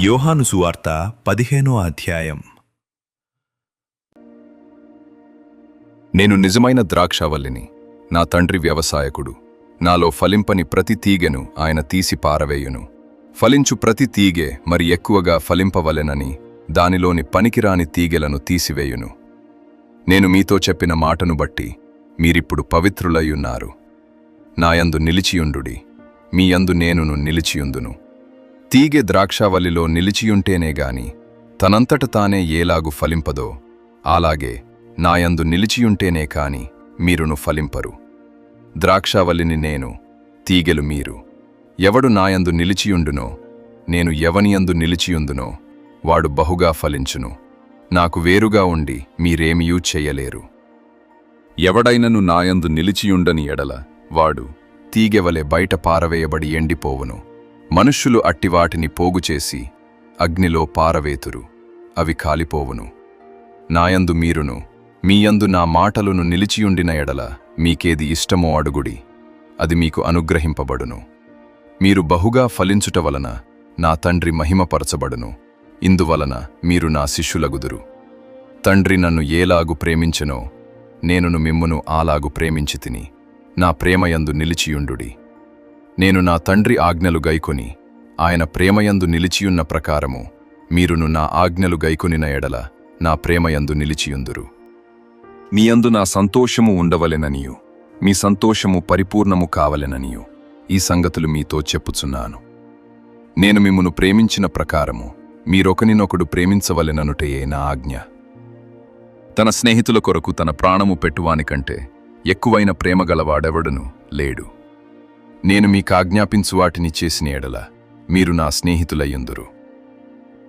యోహాను సువార్త 15వ అధ్యాయం. నేను నిజమైన ద్రాక్షావల్లిని, నా తండ్రి వ్యవసాయకుడు. నాలో ఫలింపని ప్రతి తీగెను ఆయన తీసి పారవేయును. ఫలించు ప్రతి తీగె మరి ఎక్కువగా ఫలింపవలెనని దానిలోని పనికిరాని తీగెలను తీసివేయును. నేను మీతో చెప్పిన మాటను బట్టి మీరిప్పుడు పవిత్రులయ్యున్నారు. నాయందు నిలిచియుండుడి, మీయందు నేనును నిలిచియుందును. తీగె ద్రాక్షావల్లిలో నిలిచియుంటేనే గాని తనంతట తానే ఏలాగు ఫలింపదో, అలాగే నాయందు నిలిచియుంటేనే కాని మీరును ఫలింపరు. ద్రాక్షావల్లిని నేను, తీగెలు మీరు. ఎవడు నాయందు నిలిచియుండునో, నేను ఎవనియందు నిలిచియుందునో వాడు బహుగా ఫలించును. నాకు వేరుగా ఉండి మీరేమియూ చెయ్యలేరు. ఎవడైనను నాయందు నిలిచియుండని ఎడల వాడు తీగెవలె బయట పారవేయబడి ఎండిపోవును. మనుష్యులు అట్టివాటిని పోగుచేసి అగ్నిలో పారవేతురు, అవి కాలిపోవును. నాయందు మీరును, మీయందు నా మాటలును నిలిచియుండిన ఎడల మీకేది ఇష్టమో అడుగుడి, అది మీకు అనుగ్రహింపబడును. మీరు బహుగా ఫలించుట వలన నా తండ్రి మహిమపరచబడును. ఇందువలన మీరు నా శిష్యులగుదురు. తండ్రి నన్ను ఏలాగు ప్రేమించెనో నేనును మిమ్మును అలాగు ప్రేమించితిని. నా ప్రేమయందు నిలిచియుండుడి. నేను నా తండ్రి ఆజ్ఞలు గైకొని ఆయన ప్రేమయందు నిలిచియున్న ప్రకారము మీరును నా ఆజ్ఞలు గైకొనిన ఎడల నా ప్రేమయందు నిలిచియుందురు. మీయందు నా సంతోషము ఉండవలెననియు మీ సంతోషము పరిపూర్ణము కావలెననియు ఈ సంగతులు మీతో చెప్పుచున్నాను. నేను మిమ్మును ప్రేమించిన ప్రకారము మీరొకనినొకడు ప్రేమించవలెననుటయే నా ఆజ్ఞ. తన స్నేహితుల కొరకు తన ప్రాణము పెట్టువానికంటే ఎక్కువైన ప్రేమగలవాడెవడను లేడు. నేను మీకాజ్ఞాపించు వాటిని చేసిన ఎడల మీరు నా స్నేహితులయ్యుందురు.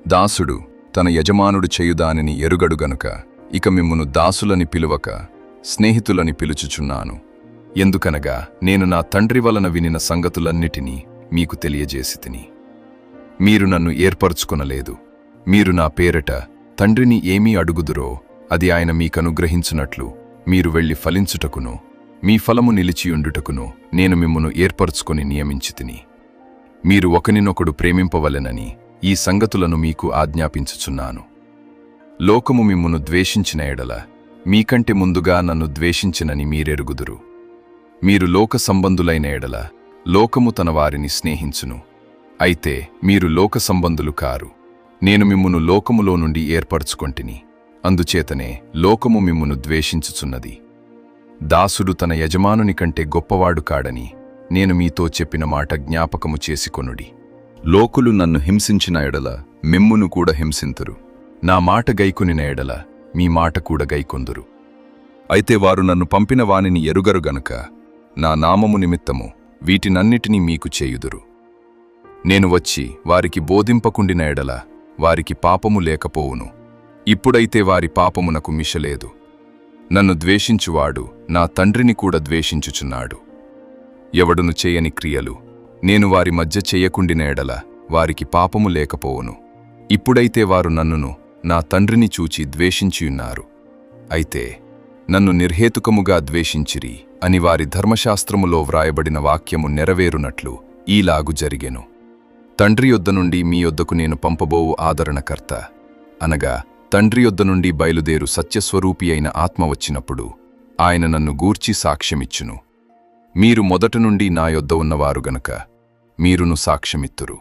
దాసుడు తన యజమానుడు చేయుదానిని ఎరుగడు గనుక ఇక మిమ్మును దాసులని పిలువక స్నేహితులని పిలుచుచున్నాను. ఎందుకనగా నేను నా తండ్రి వలన వినిన సంగతులన్నిటినీ మీకు తెలియజేసితిని. మీరు నన్ను ఏర్పరచుకొనలేదు. మీరు నా పేరట తండ్రిని ఏమీ అడుగుదురో అది ఆయన మీకనుగ్రహించునట్లు మీరు వెళ్లి ఫలించుటకును మీ ఫలము నిలిచియుండుటకును నేను మిమ్మును ఏర్పరచుకొని నియమించితిని. మీరు ఒకనినొకడు ప్రేమింపవలెనని ఈ సంగతులను మీకు ఆజ్ఞాపించుచున్నాను. లోకము మిమ్మును ద్వేషించిన ఎడల మీకంటే ముందుగా నన్ను ద్వేషించినని మీరెరుగుదురు. మీరు లోక సంబంధులైన ఎడల లోకము తన వారిని స్నేహించును. అయితే మీరు లోక సంబంధులు కారు. నేను మిమ్మును లోకములో నుండి ఏర్పరచుకొంటిని. అందుచేతనే లోకము మిమ్మును ద్వేషించుచున్నది. దాసుడు తన యజమానుని కంటే గొప్పవాడు కాడని నేను మీతో చెప్పిన మాట జ్ఞాపకము చేసుకొనుడి. లోకులు నన్ను హింసించిన ఎడల మిమ్మును కూడా హింసింతురు. నా మాట గైకొనిన ఎడల మీ మాట కూడా గైకొందురు. అయితే వారు నన్ను పంపిన వానిని ఎరుగరు గనుక నా నామము నిమిత్తము వీటినన్నిటినీ మీకు చేయుదురు. నేను వచ్చి వారికి బోధింపకుండిన ఎడల వారికి పాపము లేకపోవును. ఇప్పుడైతే వారి పాపమునకు మిషలేదు. నన్ను ద్వేషించువాడు నా తండ్రిని కూడా ద్వేషించుచున్నాడు. ఎవడును చేయని క్రియలు నేను వారి మధ్య చెయ్యకుండిన ఎడల వారికి పాపము లేకపోవును. ఇప్పుడైతే వారు నన్నును నా తండ్రిని చూచి ద్వేషించియున్నారు. అయితే నన్ను నిర్హేతుకముగా ద్వేషించిరి అని వారి ధర్మశాస్త్రములో వ్రాయబడిన వాక్యము నెరవేరునట్లు ఈలాగు జరిగెను. తండ్రి యొద్ద నుండి మీ యొద్దకు నేను పంపబోవు ఆదరణకర్త అనగా తండ్రి యొద్ద నుండి బయలుదేరు సత్యస్వరూపి అయిన ఆత్మ వచ్చినప్పుడు ఆయన నన్ను గూర్చి సాక్ష్యమిచ్చును. మీరు మొదట నుండి నా యొద్ద ఉన్నవారు గనుక మీరును సాక్ష్యమిత్తురు.